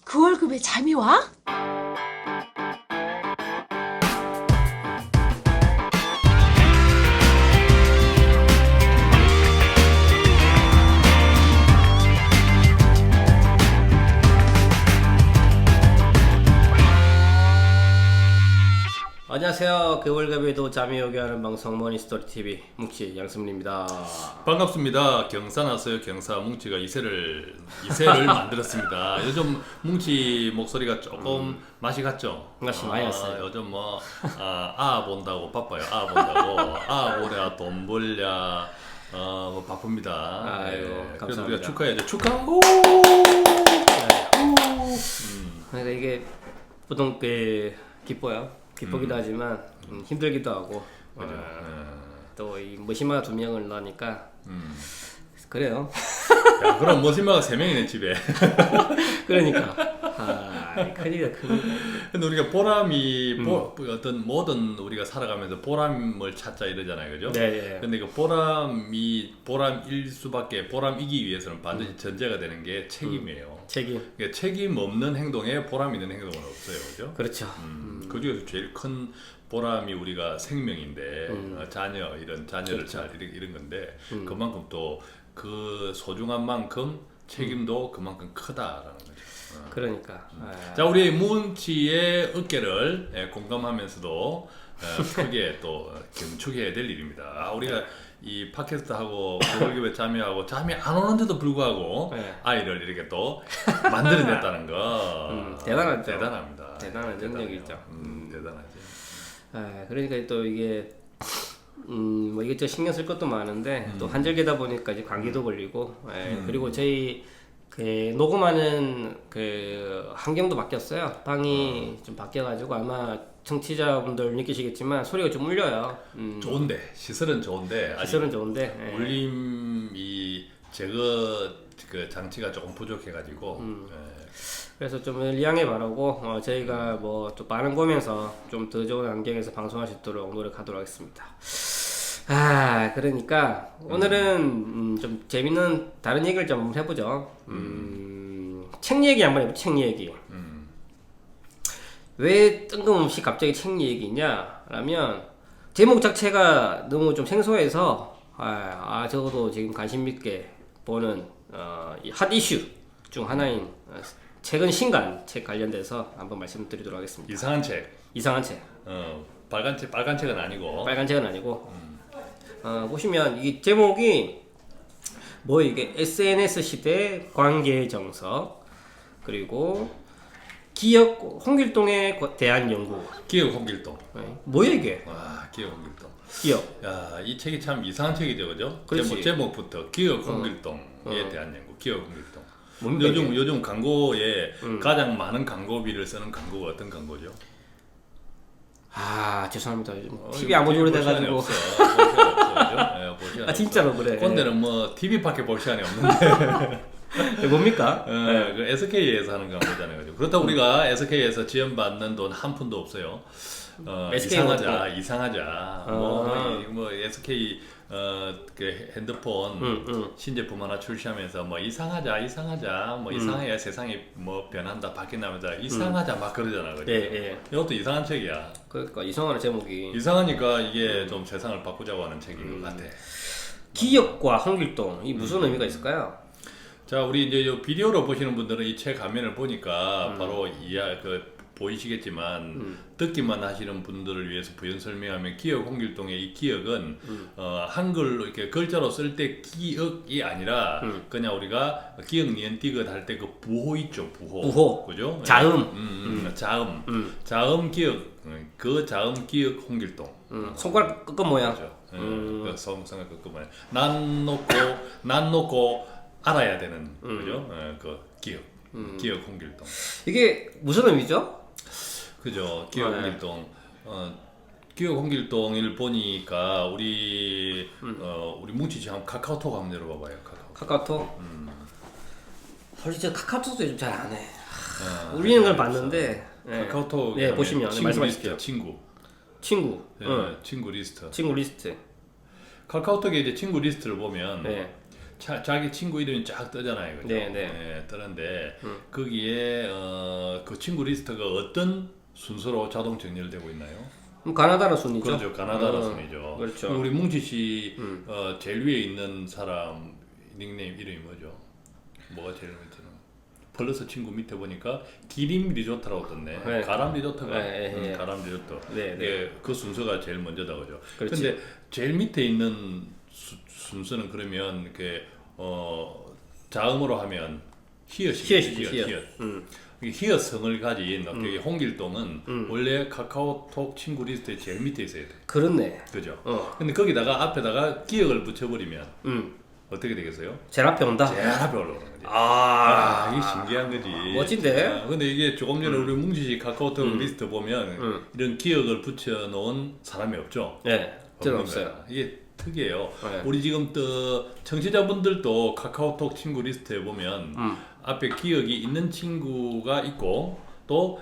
그 월급에 잠이 와? 안녕하세요. 그 월급에도 잠이 오게 하는 방송 머니스토리TV 뭉치 양승민입니다. 반갑습니다. 경사 나서요. 경사 뭉치가 이세를 만들었습니다. 요즘 뭉치 목소리가 조금 맛이 갔죠? 맛이 많이 갔어요. 요즘 본다고 바빠요. 본다고 보랴 돈 벌랴 바쁩니다. 아유, 그래서 감사합니다. 우리가 축하해야죠. 축하. 그러니까 이게 보통 기뻐요. 기쁘기도 하지만 힘들기도 하고 또 이 머시마 2명을 넣으니까 그래요. 야, 그럼 머신마가 3명이네 집에. 그러니까 큰일이다. 근데 우리가 보람이 어떤 모든 우리가 살아가면서 보람을 찾자 이러잖아요, 그죠? 네. 근데 그 보람일 수밖에 보람이기 위해서는 반드시 전제가 되는 게 책임이에요. 책임. 그러니까 책임 없는 행동에 보람 있는 행동은 없어요, 그죠? 그렇죠. 그 중에서 제일 큰 보람이 우리가 생명인데 이런 자녀를 그렇죠. 잘 이런 건데 그만큼 또 그 소중한 만큼 책임도 그만큼 크다라는 거죠. 그러니까. 자, 우리 뭉치의 어깨를 공감하면서도 크게 또 경축해야 될 일입니다. 우리가 이 팟캐스트하고 월급에 잠이 안 오는데도 불구하고 아이를 이렇게 또 만들어냈다는 거 대단하죠. 대단합니다. 대단한 능력이죠. 대단하지. 그러니까 또 이게 뭐 이것저것 신경 쓸 것도 많은데 또 한절기다 보니까 이제 감기도 걸리고 그리고 저희 그 녹음하는 그 환경도 바뀌었어요. 방이 좀 바뀌어가지고 아마 청취자분들 느끼시겠지만 소리가 좀 울려요. 좋은데 시설은 좋은데 시설은 좋은데 울림이 제거 그 장치가 조금 부족해가지고 그래서 좀 리양해 바라고 저희가 뭐 또 빠른 거면서 좀 더 좋은 환경에서 방송할 수 있도록 노력하도록 하겠습니다. 그러니까 오늘은 좀 재밌는 다른 얘기를 좀 해보죠. 책 얘기 한번 해보죠. 책 얘기. 왜 뜬금없이 갑자기 책 얘기냐라면 제목 자체가 너무 좀 생소해서 적어도 지금 관심 있게 보는 이 핫 이슈 중 하나인 최근 신간 책 관련돼서 한번 말씀드리도록 하겠습니다. 이상한 책. 빨간 책은 아니고. 빨간 책은 아니고. 보시면 이 제목이 뭐 이게 SNS 시대 관계 정석 그리고 기억 홍길동에 대한 연구. 기억 홍길동. 뭐야 이게? 와, 기억 홍길동. 기억. 야, 이 책이 참 이상한 책이죠, 그죠? 그렇지. 제목부터 기억 홍길동에 대한 연구. 기억 홍길동. 뭡니까, 요즘 광고에 가장 많은 광고비를 쓰는 광고가 어떤 광고죠? 죄송합니다. 요즘 TV 안 보지 오래돼가지고. 볼 시간이 없어. 진짜로 그래. 꼰대는 뭐 TV밖에 볼 시간이 없는데. 뭡니까? 그 SK에서 하는 광고잖아요. 그죠? 그렇다고 우리가 SK에서 지원받는 돈 한 푼도 없어요. 이상하자. 뭐 SK 그 핸드폰 신제품 하나 출시하면서 뭐 이상하자 뭐 이상해야 세상이 뭐 변한다 바뀐다면서 이상하자 막 그러잖아, 그죠? 이것도 이상한 책이야. 그러니까 이상한 제목이. 이상하니까 이게 좀 세상을 바꾸자고 하는 책인 것 같아. 기억과 홍길동 이 무슨 의미가 있을까요? 자, 우리 이제 요 비디오로 보시는 분들은 이 책 화면을 보니까 바로 보이시겠지만 듣기만 하시는 분들을 위해서 부연 설명하면 기억 홍길동의 이 기억은 한글로 이렇게 글자로 쓸 때 기억이 아니라 그냥 우리가 기억 니은 디귿 할 때 그 부호 있죠, 부호. 그죠? 자음. 자음 기억. 그 자음 기억 홍길동. 손가락 끝 모양. 그렇죠. 그 손가락 끝 모양. 난 놓고 알아야 되는 그죠? 그 기억 홍길동. 이게 무슨 의미죠? 그죠? 기억 홍길동. 기억 홍길동을 보니까 우리 뭉치지 한번 카카오톡 한번 열어봐봐요. 카카오톡. 솔직히 카카오톡도 요즘 잘 안 해. 울리는 걸 봤는데. 카카오톡 보시면 말씀하실게요. 친구 리스트. 친구 리스트. 카카오톡에 이제 친구 리스트를 보면 자기 친구 이름이 쫙 뜨잖아요, 그죠? 네, 네. 네, 뜨는데 거기에 그 친구 리스트가 어떤 순서로 자동 정렬되고 있나요? 가나다라 순이죠. 그렇죠, 가나다라 순이죠. 그렇죠. 우리 뭉치 씨 제일 위에 있는 사람 닉네임 이름이 뭐죠? 뭐가 제일 밑에는? 플러스 친구 밑에 보니까 기림 리조트라고 떴네. 네. 가람 리조트가. 네. 가람 리조트. 네, 네. 예, 그 순서가 제일 먼저다 그죠. 그렇지. 근데 제일 밑에 있는 순서는 그러면 자음으로 하면 히읗이죠. 히읗. 히읗성을 가진 여기 홍길동은 원래 카카오톡 친구 리스트에 제일 밑에 있어야 돼. 그렇네. 그죠. 근데 거기다가 앞에다가 기억을 붙여버리면 어떻게 되겠어요? 제일 앞에 온다. 제일 앞에 올라오는 거지. 이게 신기한 거지. 멋진데? 근데 이게 조금 전에 우리 뭉치씨 카카오톡 리스트 보면 이런 기억을 붙여놓은 사람이 없죠. 네, 저는 없는 없어요. 거야. 이게 특이해요. 네. 우리 지금 또 청취자분들도 카카오톡 친구 리스트에 보면 앞에 기억이 있는 친구가 있고 또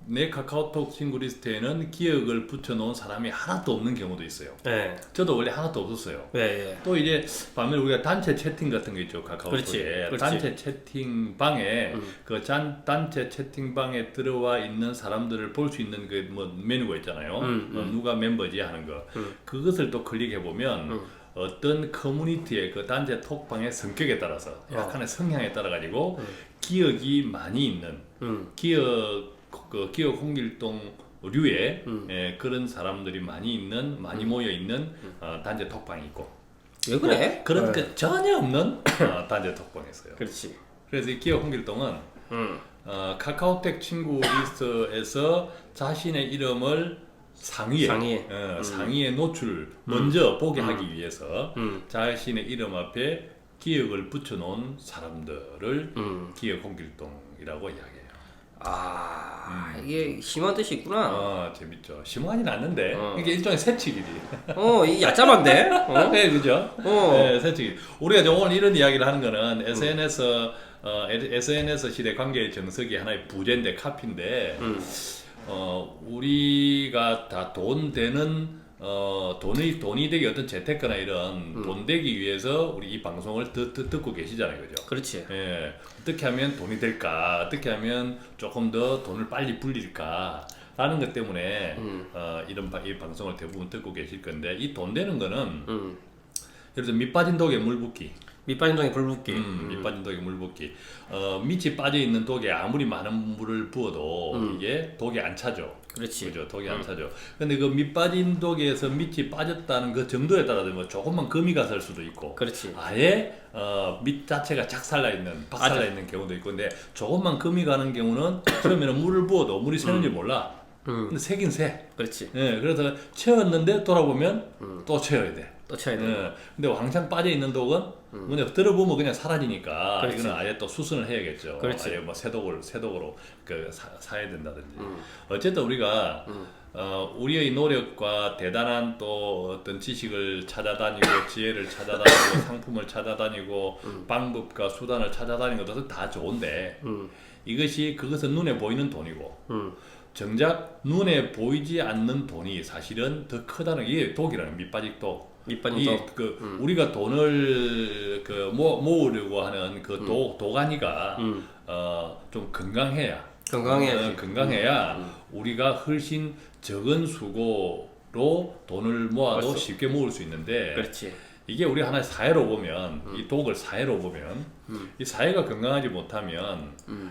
내 카카오톡 친구 리스트에는 기억을 붙여놓은 사람이 하나도 없는 경우도 있어요. 네, 저도 원래 하나도 없었어요. 네, 또 이제 반면 우리가 단체 채팅 같은 거 있죠, 카카오톡에. 그렇지. 단체 채팅방에 그 단체 채팅방에 들어와 있는 사람들을 볼 수 있는 그 뭐 메뉴가 있잖아요. 누가 멤버지 하는 거. 그것을 또 클릭해 보면 어떤 커뮤니티의 그 단체 톡방의 성격에 따라서 약간의 성향에 따라 가지고 기억이 많이 있는 기억 홍길동류의 그런 사람들이 많이 모여 있는 단체 톡방이 있고. 왜 그래? 그런 게 전혀 없는 단체 톡방이 있어요. 그렇지. 그래서 이 기억 홍길동은 카카오톡 친구 리스트에서 자신의 이름을 상위에 노출 먼저 보게 하기 위해서 자신의 이름 앞에 기억을 붙여놓은 사람들을 기억 홍길동이라고 이야기해요. 이게 심한 뜻이 있구나. 재밌죠. 심하진 않는데 이게 일종의 새치기지. 이 얕잡한데? 네, 그죠? 네, 새치기. 우리가 오늘 이런 이야기를 하는 거는 SNS 시대 관계의 정석이 하나의 부재인데 카피인데 우리가 다 돈 되는 돈이 되기 어떤 재테크나 이런 돈 되기 위해서 우리 이 방송을 듣고 계시잖아요, 그죠? 그렇지. 예, 어떻게 하면 돈이 될까? 어떻게 하면 조금 더 돈을 빨리 불릴까? 라는 것 때문에 이 방송을 대부분 듣고 계실 건데 이 돈 되는 거는 예를 들어 밑 빠진 독에 물 붓기. 밑빠진 독에 불 붓기. 밑 빠진 독에 물 붓기. 밑이 빠져 있는 독에 아무리 많은 물을 부어도 이게 독이 안 차죠. 그렇지. 그죠? 독이 안 차죠. 근데 그 밑 빠진 독에서 밑이 빠졌다는 그 정도에 따라서 뭐 조금만 금이 갔을 수도 있고. 그렇지. 아예 밑 자체가 박살나 있는 경우도 있고. 근데 조금만 금이 가는 경우는 처음에는 물을 부어도 물이 새는지 몰라. 근데 새긴 새. 그렇지. 예, 그래서 채웠는데 돌아보면 또 채워야 돼. 또 쳐야 돼. 예, 근데 왕창 빠져 있는 독은 뭐냐 들어보면 그냥 사라지니까 그렇지. 이거는 아예 또 수순을 해야겠죠. 그렇지. 아예 뭐 새독으로 사야 된다든지. 어쨌든 우리가 우리의 노력과 대단한 또 어떤 지식을 찾아다니고 지혜를 찾아다니고 상품을 찾아다니고 방법과 수단을 찾아다니는 것도 다 좋은데 그것은 눈에 보이는 돈이고 정작 눈에 보이지 않는 돈이 사실은 더 크다는 게 독이라는 밑빠진 독. 우리가 돈을 모으려고 하는 그 도가니가 좀 건강해야 우리가 훨씬 적은 수고로 돈을 모아도 쉽게 모을 수 있는데 그렇지. 이게 우리 하나의 사회로 보면 이 독을 사회로 보면 이 사회가 건강하지 못하면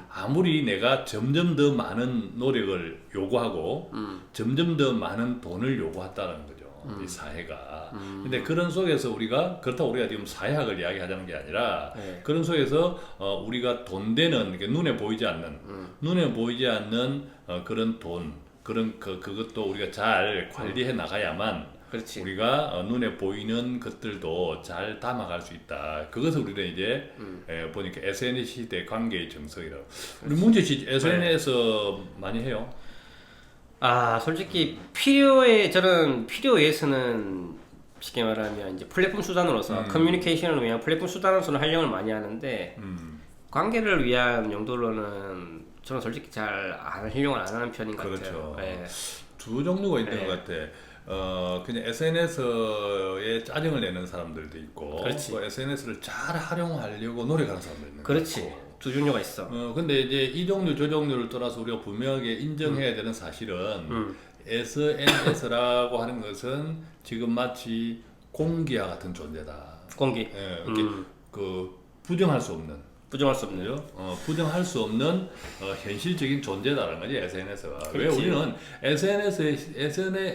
아무리 내가 점점 더 많은 노력을 요구하고 점점 더 많은 돈을 요구한다는 거죠. 이 사회가. 근데 그런 속에서 그렇다고 우리가 지금 사회학을 이야기하자는 게 아니라 그런 속에서 우리가 돈 되는 눈에 보이지 않는 그런 돈 그것도 우리가 잘 관리해 나가야만 그렇지. 우리가 눈에 보이는 것들도 잘 담아갈 수 있다. 그것을 우리는 이제 보니까 SNS 시대 관계의 정석이라고. 우리 문제 씨 SNS 많이 해요? 솔직히 저는 필요에서는 쉽게 말하면 이제 플랫폼 수단으로서 커뮤니케이션을 위한 플랫폼 수단으로서는 활용을 많이 하는데 관계를 위한 용도로는 저는 솔직히 잘 활용을 안 하는 편인 것 같아요. 그렇죠. 두 종류가 있는 것 같아. 그냥 SNS에 짜증을 내는 사람들도 있고, 그렇지. 또 SNS를 잘 활용하려고 노력하는 사람도 있는 그렇지. 거고. 두 종류가 있어. 근데 이제 이 종류 저 종류를 떠나서 우리가 분명하게 인정해야 되는 사실은 SNS라고 하는 것은 지금 마치 공기와 같은 존재다. 공기. 예, 이렇게 그 부정할 수 없는. 부정할 수 없는. 그죠? 부정할 수 없는 현실적인 존재다라는 거지 SNS가. 왜 그렇지. 우리는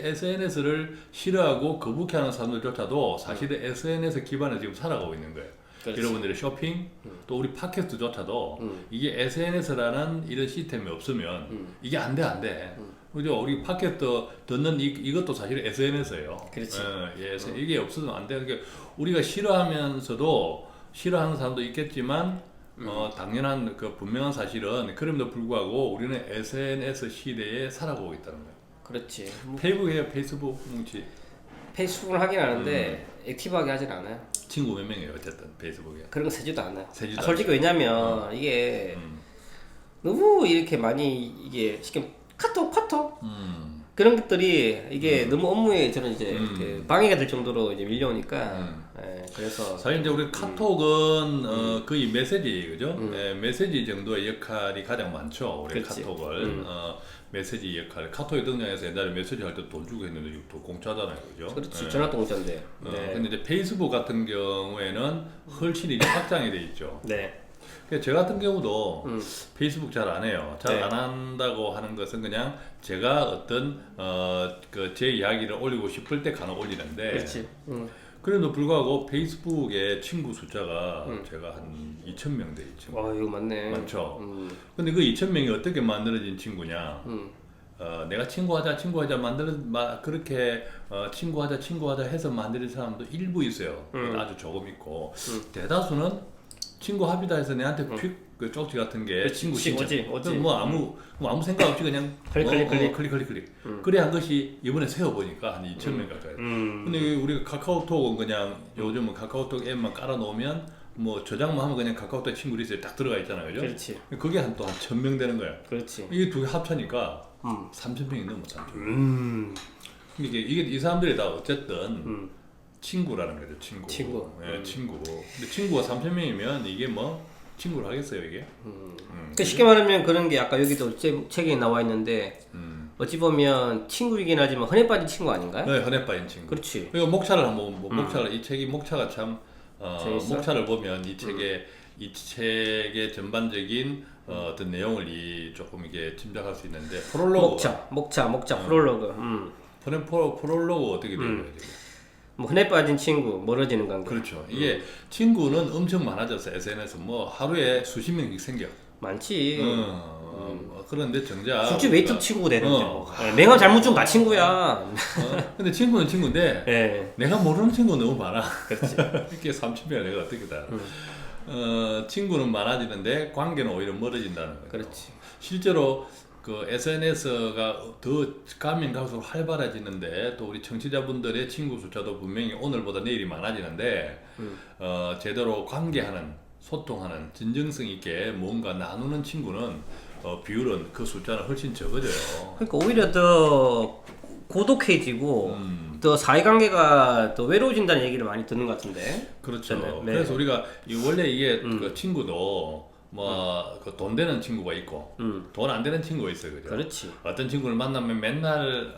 SNS를 싫어하고 거북해하는 사람들조차도 사실은 SNS 기반에 지금 살아가고 있는 거예요. 그렇지. 여러분들의 쇼핑, 또 우리 팟캐스트조차도 이게 SNS라는 이런 시스템이 없으면 이게 안 돼. 그죠? 우리 팟캐스트 듣는 이것도 사실 SNS예요. 그렇지. 이게 없어서는 안 돼. 그러니까 우리가 싫어하면서도 싫어하는 사람도 있겠지만 당연한 그 분명한 사실은 그럼에도 불구하고 우리는 SNS 시대에 살아가고 있다는 거예요. 그렇지. 페이북이에요, 페이스북 뭉치. 페이스북을 하긴 하는데 액티브하게 하진 않아요. 친구 몇 명이에요, 어쨌든 페이스북에. 그런 거 세지도 않아요. 세지도 솔직히 왜냐면 이게 너무 이렇게 많이 이게 쉽게 카톡 그런 것들이 이게 너무 업무에 저는 이제 그 방해가 될 정도로 이제 밀려오니까 그래서 사실 이제 우리 카톡은 거의 메시지 그죠? 메시지 정도의 역할이 가장 많죠. 우리 그렇지. 카톡을 메시지 역할. 카톡에 등장해서 옛날에 메시지 할 때 돈 주고 했는데 지금 돈 공짜잖아요, 그죠? 그렇지. 전화도 공짜인데. 근데 이제 페이스북 같은 경우에는 훨씬 이제 확장이 돼 있죠. 네. 그러니까 저 같은 경우도 페이스북 잘 안 해요. 잘 네. 안 한다고 하는 것은 그냥 제가 어떤 그 제 이야기를 올리고 싶을 때 간혹 올리는데. 그렇지. 그래도 불구하고 페이스북에 친구 숫자가 제가 한 2,000명 돼 있죠. 와 이거 맞네. 많죠. 근데 그 2,000명이 어떻게 만들어진 친구냐? 내가 친구하자 그렇게 친구하자 해서 만드는 사람도 일부 있어요. 아주 조금 있고 대다수는 친구 합의다 해서 내한테 그 쪽지 같은 게 친구 신청. 오지. 뭐 아무 생각 없이 그냥 클릭. 그래 한 것이 이번에 세어보니까 한 2,000명 가까이. 근데 우리가 카카오톡은 그냥 요즘은 카카오톡 앱만 깔아놓으면 뭐 저장만 하면 그냥 카카오톡 친구 리스트에 딱 들어가 있잖아요, 그죠? 그렇지. 그게 한 1,000명 되는 거야. 그렇지. 이게 두 개 합쳐니까 3,000명이 넘어 3,000명. 이게 이 사람들이 다 어쨌든 친구라는 거죠, 친구. 예, 친구. 근데 친구가 3,000명이면 이게 뭐 친구를 하겠어요, 이게? 그 쉽게 말하면 그런 게 아까 여기도 책에 나와 있는데 어찌 보면 친구이긴 하지만 흔해 빠진 친구 아닌가요? 네, 흔해 빠진 친구. 그렇지. 그리고 목차를 한번 이 책이 목차가 참 재밌어? 목차를 보면 이 책의 전반적인 어떤 내용을 조금 이게 짐작할 수 있는데 프롤로그. 목차 프롤로그. 프롤로그 어떻게 되는 거예요, 지금? 뭐 흔해 빠진 친구, 멀어지는 관계. 그렇죠. 이게 친구는 엄청 많아져서 SNS 뭐 하루에 수십 명씩 생겨. 많지. 그런데 정작 솔직히 웨이트 친구 되는데 뭐. 내가 잘못 좀 나 친구야. 근데 친구는 친구인데 예. 내가 모르는 친구 너무 많아. 그렇지. 이렇게 30명 내가 어떻게 다. 친구는 많아지는데 관계는 오히려 멀어진다는 거예요. 그렇지. 실제로 그 SNS가 더 가면 갈수록 활발해지는데 또 우리 청취자분들의 친구 숫자도 분명히 오늘보다 내일이 많아지는데 제대로 관계하는 소통하는 진정성 있게 뭔가 나누는 친구는 비율은 그 숫자는 훨씬 적어져요. 그러니까 오히려 더 고독해지고 더 사회관계가 더 외로워진다는 얘기를 많이 듣는 것 같은데. 그렇죠. 네. 그래서 우리가 원래 이게 그 친구도 뭐 그 돈 되는 친구가 있고 돈 안 되는 친구가 있어요, 그죠? 그렇지. 어떤 친구를 만나면 맨날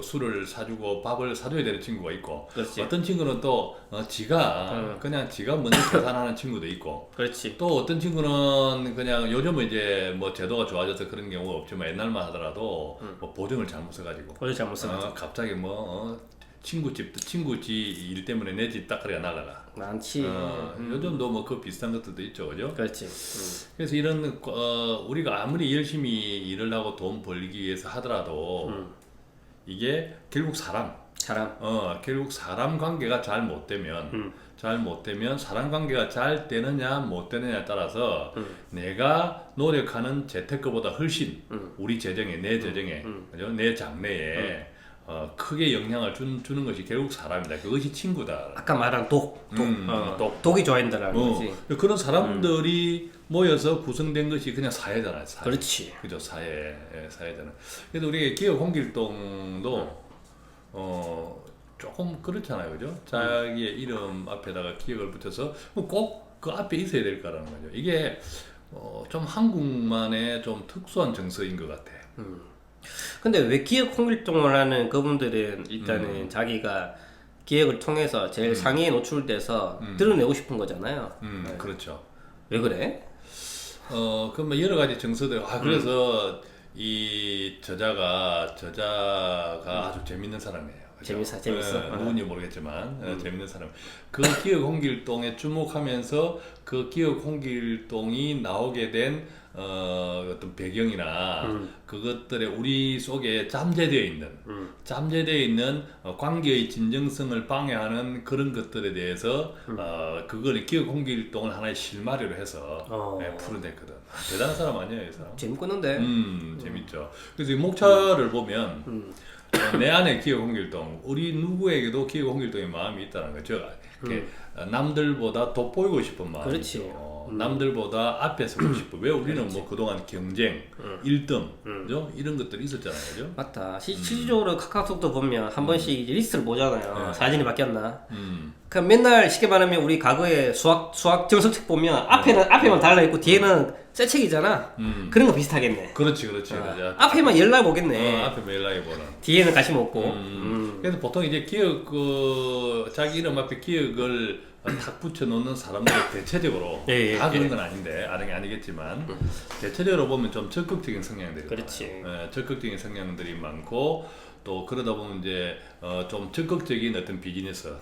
술을 사주고 밥을 사줘야 되는 친구가 있고, 그렇지. 어떤 친구는 또 지가 먼저 계산하는 친구도 있고, 그렇지. 또 어떤 친구는 그냥 요즘은 이제 뭐 제도가 좋아져서 그런 경우가 없지만 옛날만 하더라도 뭐 보증을 잘못 써가지고 보증 잘못 써가지고 갑자기 친구 일 때문에 내 집 딱 그래 날라가. 많지. 요즘도 뭐 그 비슷한 것들도 있죠, 그죠? 그렇지. 그래서 이런 우리가 아무리 열심히 일을 하고 돈 벌기 위해서 하더라도 이게 결국 사람 관계가 잘 못 되면 사람 관계가 잘 되느냐 못 되느냐에 따라서 내가 노력하는 재테크보다 훨씬 우리 재정에 내 재정에 그죠? 내 장래에 크게 영향을 주는 것이 결국 사람이다. 그것이 친구다. 아까 말한 독이 좋아한다라는 거지. 그런 사람들이 모여서 구성된 것이 그냥 사회잖아요. 사회. 그렇지. 그죠, 사회잖아. 그래서 우리 기업 홍길동도 조금 그렇잖아요, 그죠? 자기의 이름 앞에다가 기억을 붙여서 꼭 그 앞에 있어야 될까라는 거죠. 이게 좀 한국만의 좀 특수한 정서인 것 같아. 근데 왜 기억 홍길동을 하는 그분들은 일단은 자기가 기억을 통해서 제일 상위에 노출돼서 드러내고 싶은 거잖아요. 네. 그렇죠. 왜 그래? 그뭐 여러 가지 정서들. 그래서 이 저자가 아주 재밌는 사람이에요. 그죠? 재밌어. 누군지 모르겠지만 재밌는 사람. 그 기억 홍길동에 주목하면서 그 기억 홍길동이 나오게 된 어떤 배경이나 그것들의 우리 속에 잠재되어 있는 관계의 진정성을 방해하는 그런 것들에 대해서 그걸 기억 홍길동을 하나의 실마리로 해서 풀어냈거든. 대단한 사람 아니에요, 이 사람? 재밌겠는데? 재밌죠. 그래서 이 목차를 보면 내 안에 기억 홍길동, 우리 누구에게도 기억 홍길동의 마음이 있다는 거죠. 남들보다 돋보이고 싶은 마음이죠. 그렇지. 남들보다 앞에 서고 싶어. 왜 우리는 뭐 그동안 경쟁, 1등, 그죠? 이런 것들이 있었잖아요, 그죠? 맞다. 실질적으로 카카오톡도 보면 한 번씩 이제 리스트를 보잖아요. 네. 사진이 바뀌었나? 그럼 맨날 쉽게 말하면 우리 과거에 수학 정석책 보면 앞에만 달라 있고 뒤에는 새 책이잖아. 그런 거 비슷하겠네. 그렇지. 그렇죠. 앞에만 열나 보겠네. 앞에 매일나게 보는. 뒤에는 관심 없고. 그래서 보통 이제 기억 자기 이름 앞에 기억을 탁 붙여놓는 사람들이 대체적으로 다 그런 건 아닌데 아니겠지만 대체적으로 보면 좀 적극적인 성향들이 그렇지. 많아요. 적극적인 성향들이 많고 또 그러다 보면 이제 좀 적극적인 어떤 비즈니스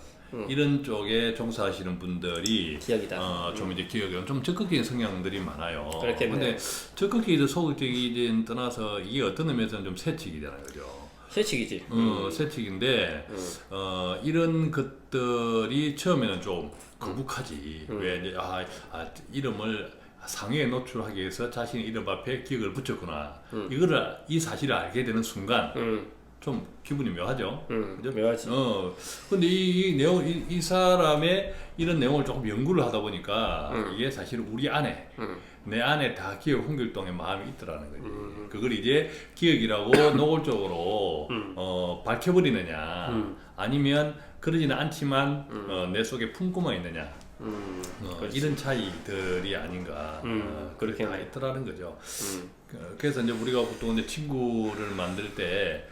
이런 쪽에 종사하시는 분들이 기억이다. 좀 이제 기억에 좀 적극적인 성향들이 많아요. 그렇겠네. 근데 적극적이든 소극적이든 떠나서 이게 어떤 의미에서는 좀 세칙이잖아요, 그죠? 실칙이지. 세칙인데 이런 것들이 처음에는 좀 거북하지. 왜 이제 이름을 상위에 노출하기 위해서 자신의 이름 앞에 기억을 붙였구나. 이 사실을 알게 되는 순간 좀 기분이 묘하죠. 그죠? 묘하지. 근데 이 내용, 이 사람의 이런 내용을 조금 연구를 하다 보니까 이게 사실 우리 안에, 내 안에 다 기억 홍길동의 마음이 있더라는 거지. 그걸 이제 기억이라고 노골적으로 밝혀버리느냐, 아니면 그러지는 않지만 내 속에 품고만 있느냐. 이런 차이들이 아닌가 그렇게 다 있더라는 거죠. 그래서 이제 우리가 보통 이제 친구를 만들 때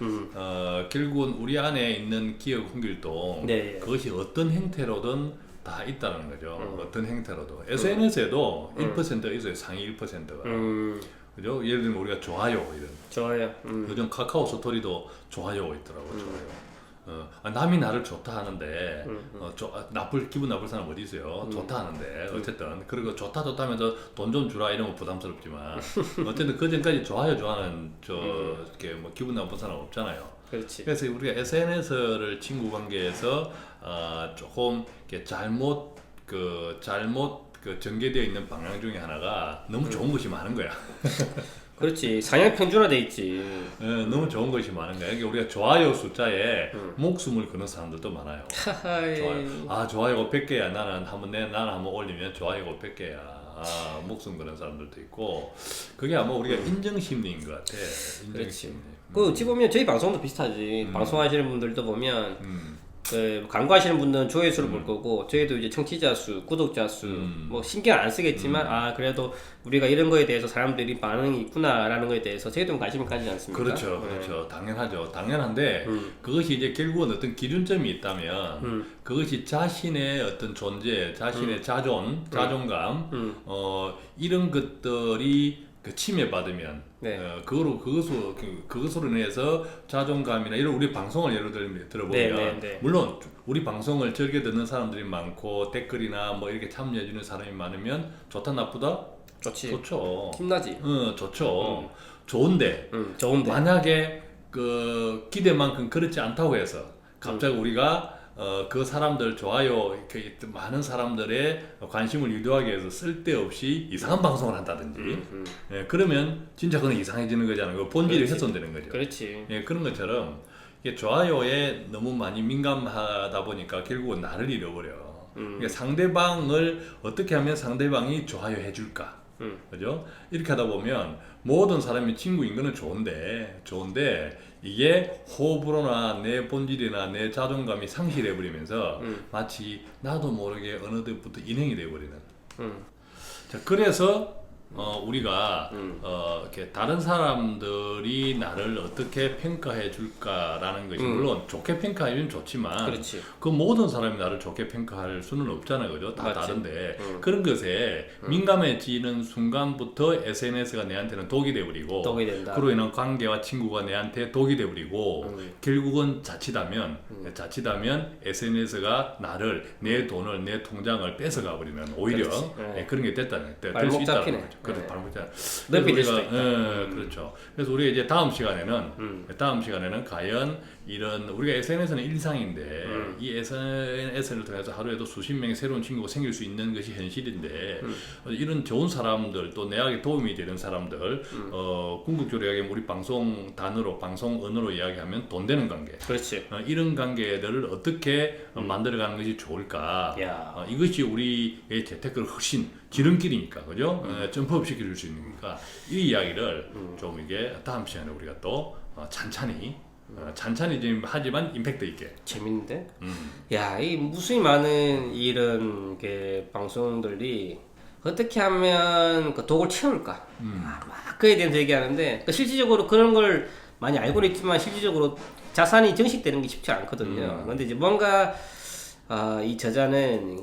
결국은 우리 안에 있는 기억 홍길동 그것이 어떤 형태로든 다 있다는 거죠. 어떤 형태로도 SNS에도 1% 있어요. 상위 1%가. 그죠? 예를 들면 우리가 좋아요 좋아요. 요즘 카카오 스토리도 좋아요 있더라고. 좋아요. 남이 나를 좋다 하는데 기분 나쁠 사람 어디 있어요? 좋다 하는데 어쨌든 그리고 좋다 하면서 돈 좀 주라 이런 거 부담스럽지만 어쨌든 그 전까지 좋아하는 이렇게 뭐 기분 나쁜 사람 없잖아요. 그렇지. 그래서 우리가 SNS를 친구 관계에서 조금 이렇게 잘못 전개되어 있는 방향 중에 하나가 너무 좋은 것이 많은 거야. 그렇지. 상향 평준화돼 있지. 너무 좋은 것이 많은 거야. 그러니까 우리가 좋아요 숫자에 목숨을 거는 사람들도 많아요. 좋아요. 좋아요가 100개야. 나는 한번 올리면 좋아요가 100개야. 목숨 거는 사람들도 있고. 그게 아마 우리가 인정 심리인 것 같아. 그렇지. 그 어찌 보면 저희 방송도 비슷하지. 방송하시는 분들도 보면 광고하시는 분들은 조회수를 볼 거고 저희도 이제 청취자 수, 구독자 수 뭐 신경 안 쓰겠지만 그래도 우리가 이런 거에 대해서 사람들이 반응이 있구나라는 거에 대해서 저희도 관심을 가지지 않습니까? 그렇죠. 당연하죠. 당연한데 그것이 이제 결국은 어떤 기준점이 있다면 그것이 자신의 어떤 존재, 자신의 자존감 이런 것들이 침해받으면 그것으로 인해서 자존감이나 이런 우리 방송을 예를 들어보면 물론 우리 방송을 즐겨 듣는 사람들이 많고 댓글이나 뭐 이렇게 참여해주는 사람이 많으면 좋다 나쁘다? 좋죠. 힘나지. 좋죠. 좋은데 만약에 그 기대만큼 그렇지 않다고 해서 갑자기 우리가 그 사람들 좋아요 이렇게 많은 사람들의 관심을 유도하기 위해서 쓸데없이 이상한 방송을 한다든지 그러면 진짜 그건 이상해지는 거잖아요. 본질이 훼손되는 거죠. 그렇지. 그런 것처럼 이게 좋아요에 너무 많이 민감하다 보니까 결국은 나를 잃어버려. 그러니까 상대방을 어떻게 하면 상대방이 좋아요 해줄까 그죠? 이렇게 하다 보면 모든 사람이 친구인 거는 좋은데 이게 호불호나 내 본질이나 내 자존감이 상실해 버리면서 마치 나도 모르게 어느 때부터 인형이 돼 버리는. 자, 그래서 우리가 이렇게 다른 사람들이 나를 어떻게 평가해 줄까라는 것이 물론 좋게 평가하면 좋지만 그렇지. 그 모든 사람이 나를 좋게 평가할 수는 없잖아요, 그죠? 다 맞지. 다른데 그런 것에 민감해지는 순간부터 SNS가 내한테는 독이 돼버리고 독이 된다. 그로 인한 관계와 친구가 내한테 독이 돼버리고 결국은 자칫하면 SNS가 나를 내 돈을 내 통장을 뺏어가 버리는 오히려 그렇지. 네. 그런 게 됐다는 발목 될수 있다는 잡히네. 거죠. 그래서 네. 발목 잡. 넓이 될 수도 있다. 그렇죠. 그래서 우리가 이제 다음 시간에는 과연 이런 우리가 SNS는 일상인데 이 SNS를 통해서 하루에도 수십 명의 새로운 친구가 생길 수 있는 것이 현실인데 이런 좋은 사람들 또 내에게 도움이 되는 사람들 궁극적으로 이야기하면 우리 방송 단어로 방송 언어로 이야기하면 돈 되는 관계 그렇지. 이런 관계들을 어떻게 만들어가는 것이 좋을까 이것이 우리의 재테크를 훨씬 지름길이니까 그죠? 점프업 시켜줄 수 있으니까 이 이야기를 좀 이게 다음 시간에 우리가 또 찬찬히 좀 하지만 임팩트 있게. 재밌는데? 야, 이 무수히 많은 이런 게 방송들이 어떻게 하면 그 독을 채울까? 막 그에 대해서 얘기하는데 실질적으로 그런 걸 많이 알고는 있지만 실질적으로 자산이 정식되는 게 쉽지 않거든요. 근데 이제 뭔가 이 저자는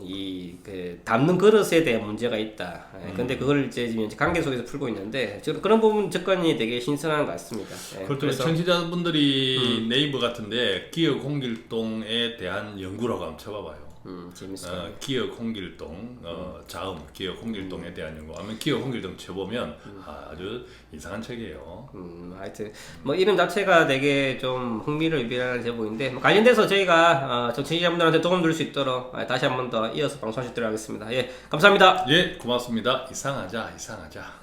그 담는 그릇에 대한 문제가 있다. 근데 그걸 이제 지금 관계 속에서 풀고 있는데 그런 부분 접근이 되게 신선한 것 같습니다. 그렇죠. 그래서 청취자분들이 네이버 같은데 기억 홍길동에 대한 연구라고 한번 쳐봐봐요. 재밌어요. 기억 홍길동 자음 기억 홍길동에 대한 연구 아니면 기억 홍길동 쳐보면 아주 이상한 책이에요. 하여튼 뭐 이름 자체가 되게 좀 흥미를 유발하는 제목인데 관련돼서 저희가 청취자분들한테 도움 줄 수 있도록 다시 한 번 더 이어서 방송할 수 있도록 하겠습니다. 예, 감사합니다. 예, 고맙습니다. 이상하자.